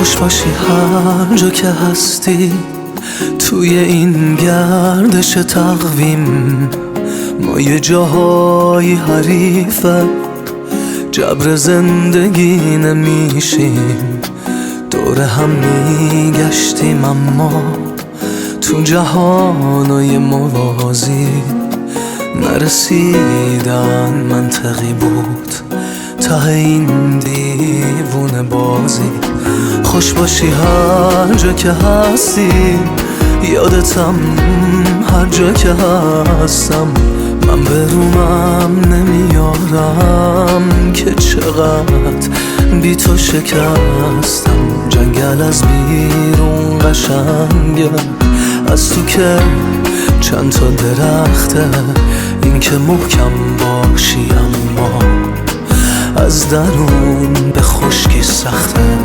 خوش باشی هر جا که هستی، توی این گردش تقویم ما یه جاهای حریفه، جبر زندگی نمیشیم، دور هم میگشتیم اما تو جهانای موازی نرسیدن منطقی بود ته این دیوونه بازی. خوش باشی هر جا که هستی، یادتم هر جا که هستم، من به رومم نمیارم که چقدر بی تو شکستم. جنگل از بیرون قشنگه، از تو که چند تا درخته، این که محکم باشی اما از درون به خشکی سخته.